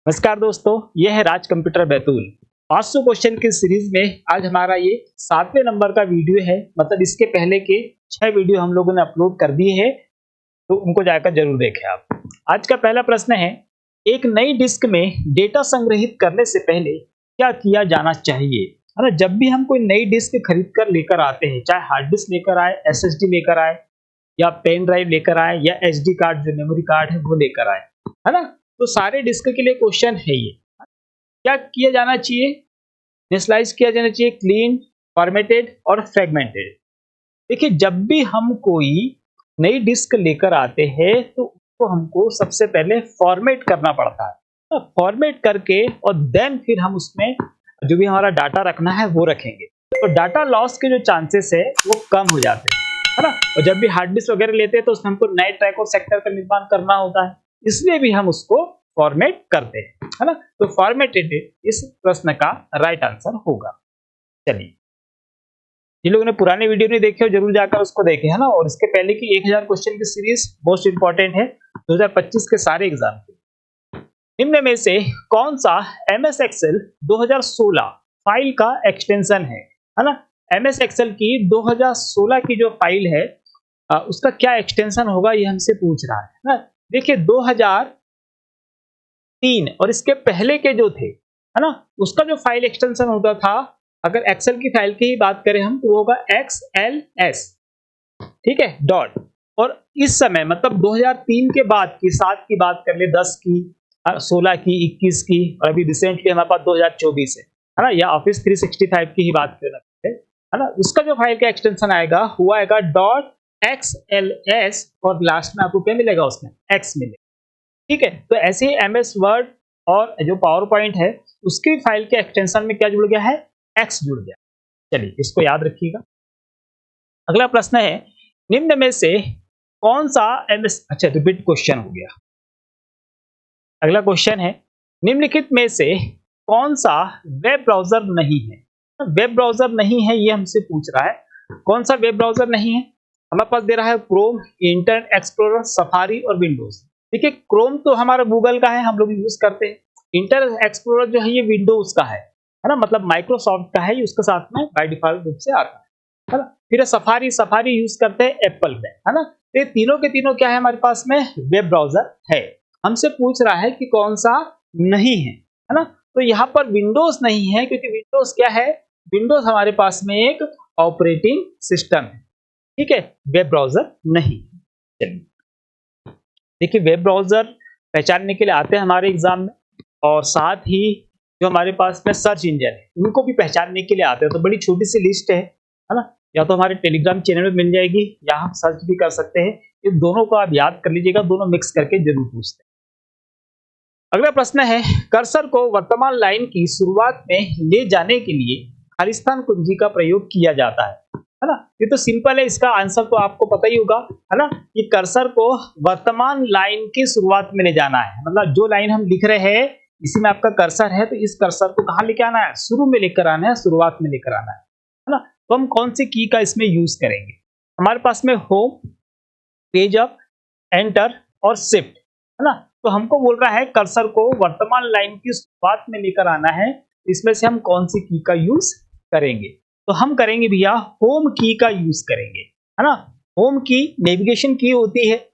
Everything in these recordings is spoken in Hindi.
नमस्कार दोस्तों, यह है राज कंप्यूटर बैतूल। 500 क्वेश्चन की सीरीज में आज हमारा ये 7वें नंबर का वीडियो है। मतलब इसके पहले के 6 वीडियो हम लोगों ने अपलोड कर दिए हैं, तो उनको जाकर जरूर देखें आप। आज का पहला प्रश्न है, एक नई डिस्क में डेटा संग्रहित करने से पहले क्या किया जाना चाहिए। है ना, जब भी हम कोई नई डिस्क खरीद कर लेकर आते हैं, चाहे हार्ड डिस्क लेकर आए, एसएसडी लेकर आए या पेन ड्राइव लेकर आए या एसडी कार्ड जो मेमोरी कार्ड है वो लेकर आए, है ना, तो सारे डिस्क के लिए क्वेश्चन है ये। क्या किया जाना चाहिए? इनिशियलाइज किया जाना चाहिए, क्लीन, फॉर्मेटेड और फ्रेगमेंटेड। देखिए, जब भी हम कोई नई डिस्क लेकर आते हैं तो उसको हमको सबसे पहले फॉर्मेट करना पड़ता है। फॉर्मेट करके और देन फिर हम उसमें जो भी हमारा डाटा रखना है वो रखेंगे, तो डाटा लॉस के जो चांसेस है वो कम हो जाते हैं, है ना। और जब भी हार्ड डिस्क वगैरह लेते हैं तो उसमें हमको नए ट्रैक और सेक्टर का निर्माण करना होता है, इसलिए भी हम उसको फॉर्मेट करते हैं, है ना। तो फॉर्मेटेड इस प्रश्न का राइट आंसर होगा। चलिए, जिन लोगों ने पुराने वीडियो नहीं देखे हो जरूर जाकर उसको देखें, है ना। और इसके पहले की 1000 क्वेश्चन की सीरीज मोस्ट इंपॉर्टेंट है 2025 के सारे एग्जाम के। निम्न में से कौन सा एमएस एक्सेल 2016 फाइल का एक्सटेंशन है ना। एमएस एक्सेल की 2016 की जो फाइल है उसका क्या एक्सटेंशन होगा, ये हमसे पूछ रहा है ना। देखिए, 2003 और इसके पहले के जो थे, है ना, उसका जो फाइल एक्सटेंशन होता था, अगर एक्सेल की फाइल की ही बात करें हम, तो होगा XLS, ठीक है, डॉट। और इस समय मतलब 2003 के बाद की 7 की बात कर ले, 10 की, 16 की, 21 की, और अभी रिसेंटली हमारे पास 2024 है ना, या ऑफिस 365 की ही बात कर रहे हैं, है ना। उसका जो फाइल का एक्सटेंशन आएगा वो आएगा डॉट XLS और लास्ट में आपको क्या मिलेगा, उसमें X मिलेगा, ठीक है। तो ऐसे ही एमएस वर्ड और जो पावर पॉइंट है उसकी फाइल के एक्सटेंशन में क्या जुड़ गया है, X जुड़ गया। चलिए, इसको याद रखिएगा। अगला प्रश्न है, निम्न में से कौन सा एमएस, अच्छा रिपीट क्वेश्चन हो गया। अगला क्वेश्चन है, निम्नलिखित में से कौन सा वेब ब्राउजर नहीं है। वेब ब्राउजर नहीं है ये हमसे पूछ रहा है। कौन सा वेब ब्राउजर नहीं है? हमारे पास दे रहा है क्रोम, इंटरनेट एक्सप्लोरर, सफारी और विंडोज। देखिए, क्रोम तो हमारा गूगल का है, हम लोग यूज करते हैं। इंटरनेट एक्सप्लोरर जो है ये विंडोज का है ना, मतलब माइक्रोसॉफ्ट का है, ये उसके साथ में बाय डिफॉल्ट रूप से आता है ना। फिर सफारी, सफारी यूज करते हैं एप्पल में, है ना। तो ये तीनों के तीनों क्या है हमारे पास में, वेब ब्राउजर है। हमसे पूछ रहा है कि कौन सा नहीं है ना। तो यहाँ पर विंडोज नहीं है, क्योंकि विंडोज क्या है, विंडोज हमारे पास में एक ऑपरेटिंग सिस्टम है, ठीक है, वेब ब्राउजर नहीं। चलिए, देखिए, वेब ब्राउजर पहचानने के लिए आते हैं हमारे एग्जाम में, और साथ ही जो हमारे पास में सर्च इंजन है उनको भी पहचानने के लिए आते हैं। तो बड़ी छोटी सी लिस्ट है ना, या तो हमारे टेलीग्राम चैनल में मिल जाएगी या हम सर्च भी कर सकते हैं। इन दोनों को आप याद कर लीजिएगा, दोनों मिक्स करके जरूर पूछते हैं। अगला प्रश्न है, कर्सर को वर्तमान लाइन की शुरुआत में ले जाने के लिए खालिस्तान कुंजी का प्रयोग किया जाता है ना। ये तो सिंपल है, इसका आंसर तो आपको पता ही होगा, है ना। ये कर्सर को वर्तमान लाइन की शुरुआत में ले जाना है, मतलब जो लाइन हम लिख रहे हैं इसी में आपका कर्सर है, तो इस कर्सर को कहाँ लेके आना है, शुरू में लेकर आना है, शुरुआत में लेकर आना है ना। तो हम कौन सी की का इसमें यूज करेंगे? हमारे पास में होम, पेज अप, एंटर और शिफ्ट, है ना। तो हमको बोल रहा है कर्सर को वर्तमान लाइन की शुरुआत में लेकर आना है, इसमें से हम कौन सी की का यूज करेंगे? तो हम करेंगे भैया होम की का यूज करेंगे, है ना। होम की नेविगेशन की होती है,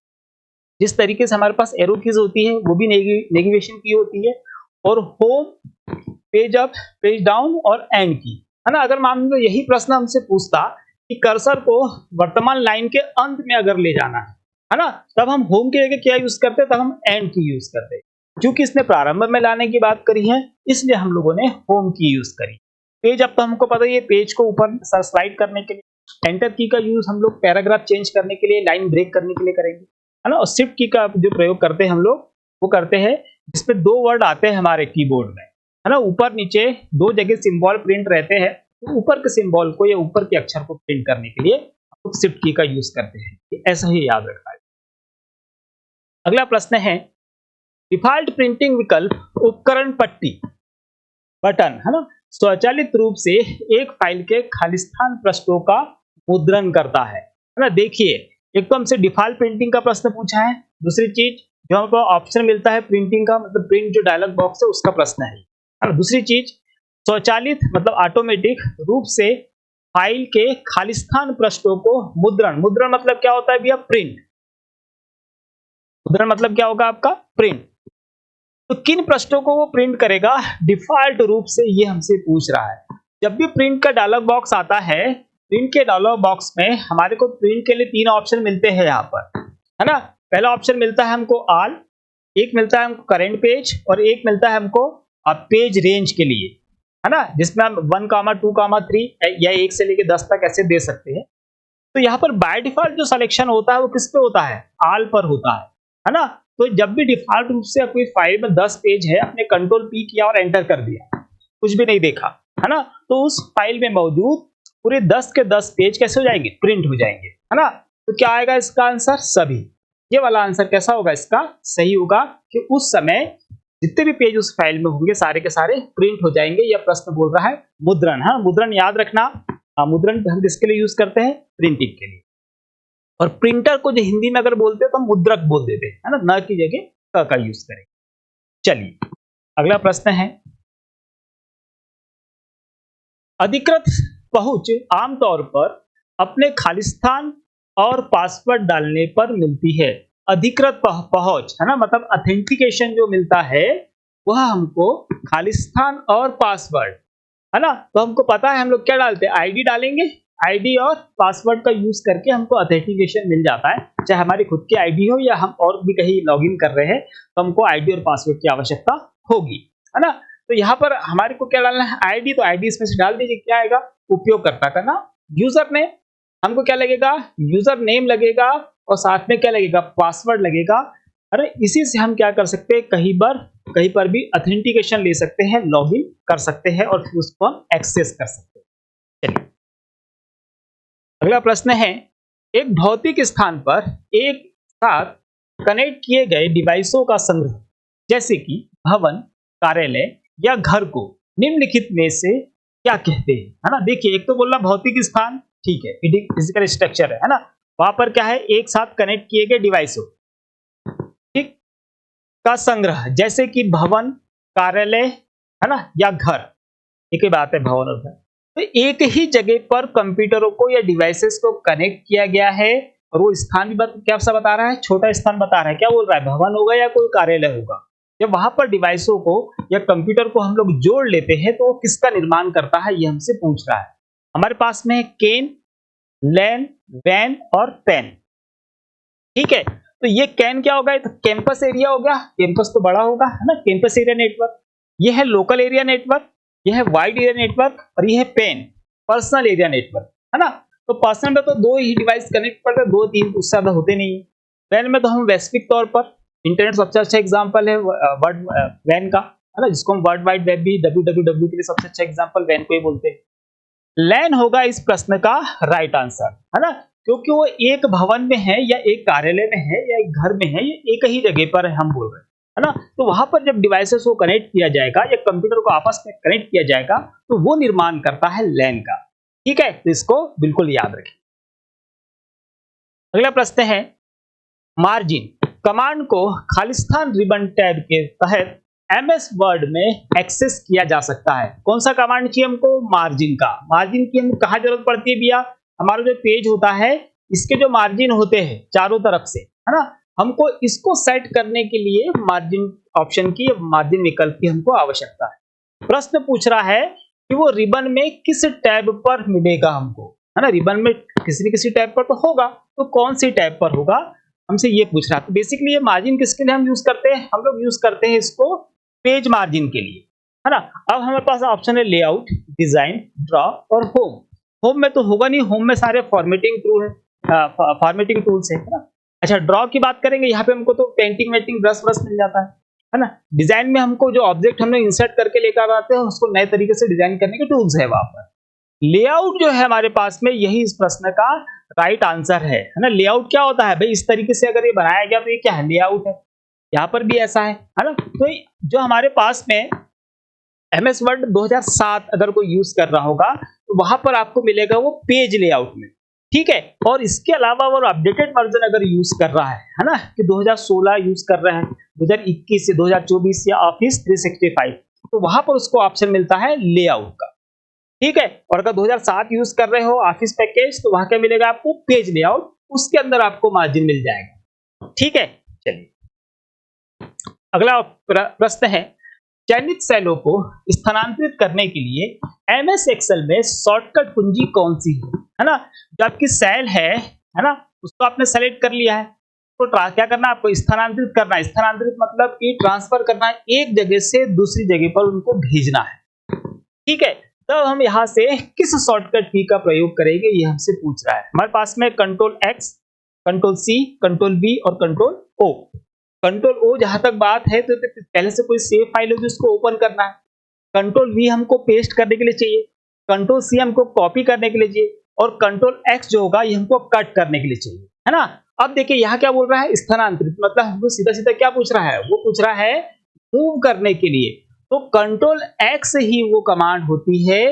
जिस तरीके से हमारे पास एरो कीज होती है वो भी नेविगेशन की होती है। और home, page up, page down और एंड की, है ना। अगर मान लो यही प्रश्न हमसे पूछता कि कर्सर को वर्तमान लाइन के अंत में अगर ले जाना है ना, तब हम होम के जगह क्या यूज करते, तब हम एंड की यूज करते। क्योंकि इसने प्रारंभ में लाने की बात करी है, इसलिए हम लोगों ने होम की यूज करी। पेज अप तो हमको पता ही है, पेज को ऊपर स्लाइड करने के लिए। एंटर की का यूज हम लोग पैराग्राफ चेंज करने के लिए, लाइन ब्रेक करने के लिए करेंगे, है ना। और शिफ्ट की का जो प्रयोग करते हैं हम लोग, वो करते हैं जिसमें दो वर्ड आते हैं हमारे कीबोर्ड में, है ना, ऊपर नीचे दो जगह सिंबल प्रिंट रहते हैं, तो ऊपर के सिंबल को या ऊपर के अक्षर को प्रिंट करने के लिए हम लोग शिफ्ट की का यूज करते हैं। ऐसा ही याद रखना है। अगला प्रश्न है, डिफॉल्ट प्रिंटिंग विकल्प उपकरण पट्टी बटन, है ना, स्वचालित रूप से एक फाइल के खालिस्तान पृष्ठों का मुद्रण करता है ना। देखिए, एक तो हमसे डिफॉल्ट प्रिंटिंग का प्रश्न पूछा है, दूसरी चीज जो हमको ऑप्शन मिलता है प्रिंटिंग का, मतलब प्रिंट जो डायलॉग बॉक्स है उसका प्रश्न है। और दूसरी चीज, स्वचालित मतलब ऑटोमेटिक रूप से फाइल के खालिस्तान पृष्ठों को मुद्रण, मुद्रण मतलब क्या होता है भैया, प्रिंट। मुद्रण मतलब क्या होगा आपका, प्रिंट। तो किन पृष्ठों को वो प्रिंट करेगा डिफॉल्ट रूप से, ये हमसे पूछ रहा है। जब भी प्रिंट का डायलॉग बॉक्स आता है, प्रिंट के डायलॉग बॉक्स में हमारे को प्रिंट के लिए 3 ऑप्शन मिलते हैं यहाँ पर, है ना। पहला ऑप्शन मिलता है हमको ऑल, एक मिलता है हमको करेंट पेज, और एक मिलता है हमको पेज रेंज के लिए, है ना, जिसमें हम 1, 2, 3 या 1 से लेके 10 तक ऐसे दे सकते हैं। तो यहाँ पर बाय डिफॉल्ट जो सिलेक्शन होता है वो किस पे होता है, ऑल पर होता है ना। तो जब भी डिफॉल्ट रूप से आपकी फाइल में 10 पेज है, आपने कंट्रोल पी किया और एंटर कर दिया, कुछ भी नहीं देखा, है ना, तो उस फाइल में मौजूद पूरे 10 के 10 पेज कैसे हो जाएंगे, प्रिंट हो जाएंगे, है ना। तो क्या आएगा इसका आंसर, सभी। ये वाला आंसर कैसा होगा इसका, सही होगा, कि उस समय जितने भी पेज उस फाइल में होंगे सारे के सारे प्रिंट हो जाएंगे। यह प्रश्न बोल रहा है मुद्रण। हाँ, मुद्रण याद रखना, मुद्रण हम किसके लिए यूज करते हैं, प्रिंटिंग के लिए। और प्रिंटर को जो हिंदी में अगर बोलते हैं तो हम मुद्रक बोल देते हैं, है ना, न की जगह क का यूज करें। चलिए अगला प्रश्न है, अधिकृत पहुंच आमतौर पर अपने खालिस्तान और पासवर्ड डालने पर मिलती है। अधिकृत पहुंच, है ना, मतलब ऑथेंटिकेशन जो मिलता है वह हमको खालिस्तान और पासवर्ड, है ना। तो हमको पता है हम लोग क्या डालते हैं, आईडी डालेंगे, आईडी और पासवर्ड का यूज करके हमको ऑथेंटिकेशन मिल जाता है। चाहे हमारी खुद की आईडी हो या हम और भी कहीं लॉगिन कर रहे हैं तो हमको आईडी और पासवर्ड की आवश्यकता होगी, है ना। तो यहाँ पर हमारे को क्या डालना है, आईडी, तो आईडी इसमें से डाल दीजिए। क्या आएगा, उपयोगकर्ता का नाम। यूजर नेम, हमको क्या लगेगा, यूजर नेम लगेगा, और साथ में क्या लगेगा, पासवर्ड लगेगा। अरे इसी से हम क्या कर सकते हैं, कहीं पर भी ऑथेंटिकेशन ले सकते हैं, लॉगिन कर सकते हैं और फिर उसको हम एक्सेस कर सकते हैं। चलिए अगला प्रश्न है, एक भौतिक स्थान पर एक साथ कनेक्ट किए गए डिवाइसों का संग्रह, जैसे कि भवन, कार्यालय या घर को निम्नलिखित में से क्या कहते हैं, है ना। देखिए एक तो बोल रहा भौतिक स्थान, ठीक है, फिजिकल स्ट्रक्चर है ना, वहां पर क्या है, एक साथ कनेक्ट किए गए डिवाइसों, ठीक, का संग्रह, जैसे कि भवन, कार्यालय, है ना, या घर। एक ही बात है, भवन और घर। तो एक ही जगह पर कंप्यूटरों को या डिवाइसेस को कनेक्ट किया गया है, और वो स्थान भी क्या सा बता रहा है, छोटा स्थान बता रहा है। क्या बोल रहा है, भवन होगा या कोई कार्यालय होगा। जब वहां पर डिवाइसों को या कंप्यूटर को हम लोग जोड़ लेते हैं तो वो किसका निर्माण करता है, ये हमसे पूछ रहा है। हमारे पास में है केन, लैन, वैन और पेन, ठीक है। तो ये कैन क्या होगा, तो कैंपस एरिया हो गया, कैंपस तो बड़ा होगा, है ना, कैंपस एरिया नेटवर्क। ये है लोकल एरिया नेटवर्क, ये है वाइड एरिया नेटवर्क, और ये है पेन, पर्सनल एरिया नेटवर्क, है ना। तो पर्सनल में तो 2 ही डिवाइस कनेक्ट करते हैं, 2-3 उससे ज्यादा होते नहीं है। वैन में तो हम वैश्विक तौर पर, इंटरनेट सबसे अच्छा एग्जांपल है वर्ड वैन का, है ना, जिसको हम वर्ल्ड वाइड वेब भी, www के लिए सबसे अच्छा एग्जांपल वैन को ही बोलते हैं। लैन होगा इस प्रश्न का राइट आंसर, है ना, क्योंकि वो एक भवन में है या एक कार्यालय में है या एक घर में है, ये एक ही जगह पर हम बोल रहे हैं, है ना। तो वहां पर जब डिवाइसेस को कनेक्ट किया जाएगा या कंप्यूटर को आपस में कनेक्ट किया जाएगा तो वो निर्माण करता है लैन का, ठीक है। तो इसको बिल्कुल याद रखें। अगला प्रश्न है, मार्जिन कमांड को खालिस्तान रिबन टैब के तहत एमएस वर्ड में एक्सेस किया जा सकता है। कौन सा कमांड चाहिए हमको, मार्जिन का। मार्जिन की हम कहाँ जरूरत पड़ती है भैया, हमारा जो पेज होता है इसके जो मार्जिन होते हैं चारों तरफ से, है ना, हमको इसको सेट करने के लिए मार्जिन ऑप्शन की, मार्जिन विकल्प की हमको आवश्यकता है। प्रश्न पूछ रहा है कि वो रिबन में किस टैब पर मिलेगा हमको, है ना। रिबन में किसी न किसी टैब पर तो होगा, तो कौन सी टैब पर होगा, हमसे ये पूछ रहा है। तो बेसिकली ये मार्जिन किसके लिए हम यूज करते हैं, हम लोग यूज करते हैं इसको पेज मार्जिन के लिए, है ना। अब हमारे पास ऑप्शन है लेआउट, डिजाइन, ड्रॉ और होम। होम में तो होगा नहीं, होम में सारे फॉर्मेटिंग टूल है, फॉर्मेटिंग टूल्स है ना। अच्छा ड्रॉ की बात करेंगे, यहाँ पे हमको तो पेंटिंग वेंटिंग ब्रश ब्रश मिल जाता है ना। डिजाइन में हमको जो ऑब्जेक्ट हमने इंसर्ट करके लेकर आते हैं उसको नए तरीके से डिजाइन करने के टूल्स है वहां पर। लेआउट जो है हमारे पास में, यही इस प्रश्न का राइट आंसर है ना। लेआउट क्या होता है भाई, इस तरीके से अगर ये बनाया गया तो ये क्या है, लेआउट है। यहाँ पर भी ऐसा है ना। तो जो हमारे पास में एमएस वर्ड 2007 अगर कोई यूज कर रहा होगा तो वहां पर आपको मिलेगा वो पेज लेआउट में, ठीक है। और इसके अलावा वो अपडेटेड वर्जन अगर यूज कर रहा है ना, कि 2016 यूज कर रहा है, 2021 से 2024 या ऑफिस 365, तो वहां पर उसको ऑप्शन मिलता है लेआउट का। ठीक है। और अगर 2007 यूज कर रहे हो ऑफिस पैकेज, तो वहां क्या मिलेगा आपको, पेज लेआउट, उसके अंदर आपको मार्जिन मिल जाएगा। ठीक है। चलिए अगला प्रश्न है, चयनित सेलों को स्थानांतरित करने के लिए एमएस एक्सेल में शॉर्टकट कुंजी कौन सी है ना। जो आपकी सेल है ना, उसको आपने सेलेक्ट कर लिया है, तो क्या करना है आपको, स्थानांतरित करना है। स्थानांतरित मतलब कि ट्रांसफर करना है, एक जगह से दूसरी जगह पर उनको भेजना है। ठीक है। तो हम यहाँ से किस शॉर्टकट की का प्रयोग करेंगे, ये हमसे पूछ रहा है। हमारे पास में control X, control C, control V और कंट्रोल ओ। कंट्रोल ओ जहां तक बात है तो पहले से कोई सेव फाइल होगी उसको ओपन करना है। कंट्रोल वी हमको पेस्ट करने के लिए चाहिए, कंट्रोल सी हमको कॉपी करने के लिए चाहिए, और कंट्रोल एक्स जो होगा ये हमको कट करने के लिए चाहिए, है ना। अब देखिए यहाँ क्या बोल रहा है, स्थानांतरित, मतलब हमको सीधा सीधा क्या पूछ रहा है, वो पूछ रहा है मूव करने के लिए। तो कंट्रोल एक्स ही वो कमांड होती है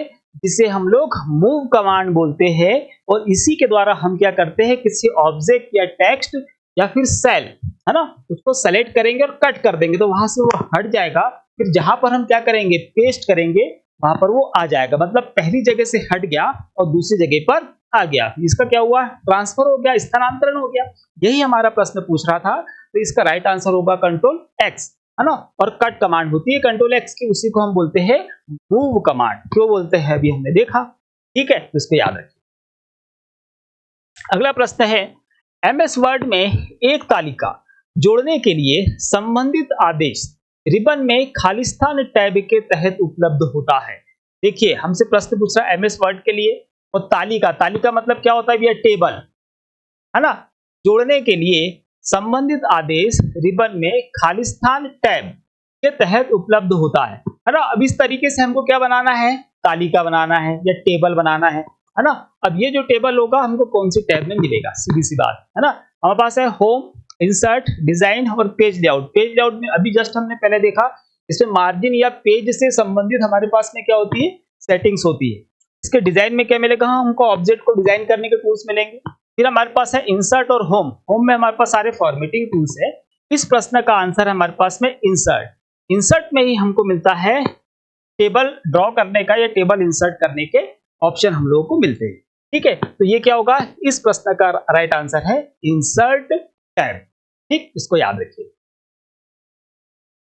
जिसे हम लोग मूव कमांड बोलते हैं, और इसी के द्वारा हम क्या करते हैं, किसी ऑब्जेक्ट या टेक्स्ट या फिर सेल, है ना, उसको सेलेक्ट करेंगे और कट कर देंगे, तो वहां से वो हट जाएगा। फिर जहां पर हम क्या करेंगे, पेस्ट करेंगे, वहां पर वो आ जाएगा। मतलब पहली जगह से हट गया और दूसरी जगह पर आ गया, इसका क्या हुआ, ट्रांसफर हो गया, स्थानांतरण हो गया। यही हमारा प्रश्न पूछ रहा था। तो इसका राइट आंसर होगा कंट्रोल एक्स, है ना। और कट कमांड होती है कंट्रोल एक्स की, उसी को हम बोलते हैं मूव कमांड। क्यों बोलते हैं अभी हमने देखा। ठीक है, तो इसको याद रखिए। अगला प्रश्न है, एमएस वर्ड में एक तालिका जोड़ने के लिए संबंधित आदेश रिबन में खालिस्तान टैब के तहत उपलब्ध होता है। देखिए हमसे प्रश्न पूछ रहा है एमएस वर्ड के लिए, और तालिका, तालिका मतलब क्या होता है भैया, टेबल, है ना। जोड़ने के लिए संबंधित आदेश रिबन में खालिस्तान टैब के तहत उपलब्ध होता है ना। अब इस तरीके से हमको क्या बनाना है, तालिका बनाना है या टेबल बनाना है ना। अब ये जो टेबल होगा हमको कौन सी टैब में मिलेगा, सीधी सी बात है ना। हमारे पास है होम, इंसर्ट, डिजाइन और पेज लेआउट। पेज लेआउट में अभी जस्ट हमने पहले देखा, इसमें मार्जिन या पेज से संबंधित हमारे पास में क्या होती है, सेटिंग्स होती है। इसके डिजाइन में क्या मिलेगा, हमको ऑब्जेक्ट को डिजाइन करने के टूल्स मिलेंगे। फिर हमारे पास है इंसर्ट और होम। होम में हमारे पास सारे फॉर्मेटिंग टूल्स है। इस प्रश्न का आंसर है हमारे पास में इंसर्ट। इंसर्ट में ही हमको मिलता है टेबल ड्रॉ करने का या टेबल इंसर्ट करने के ऑप्शन हम लोगों को मिलते हैं। ठीक है, तो ये क्या होगा, इस प्रश्न का राइट आंसर है इंसर्ट टैब। ठीक, इसको याद रखिए।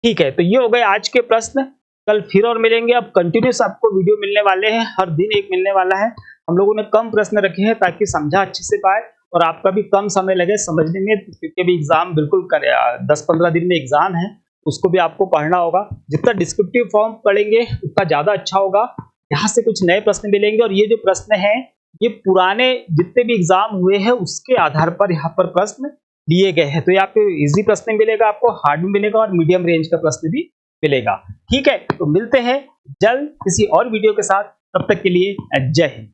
ठीक है, तो ये हो गए आज के प्रश्न। कल फिर और मिलेंगे। अब कंटिन्यूस आपको वीडियो मिलने वाले हैं, हर दिन एक मिलने वाला है। हम लोगों ने कम प्रश्न रखे हैं ताकि समझा अच्छे से पाए और आपका भी कम समय लगे समझने में, क्योंकि भी एग्जाम बिल्कुल 10-15 दिन में एग्जाम है, उसको भी आपको पढ़ना होगा। जितना डिस्क्रिप्टिव फॉर्म पढ़ेंगे उतना ज्यादा अच्छा होगा। यहाँ से कुछ नए प्रश्न मिलेंगे, और ये जो प्रश्न है ये पुराने जितने भी एग्जाम हुए हैं उसके आधार पर यहाँ पर प्रश्न लिए गए हैं। तो यहाँ पे इजी प्रश्न मिलेगा, आपको हार्ड भी मिलेगा और मीडियम रेंज का प्रश्न भी मिलेगा। ठीक है, तो मिलते हैं जल्द किसी और वीडियो के साथ। तब तक के लिए जय हिंद।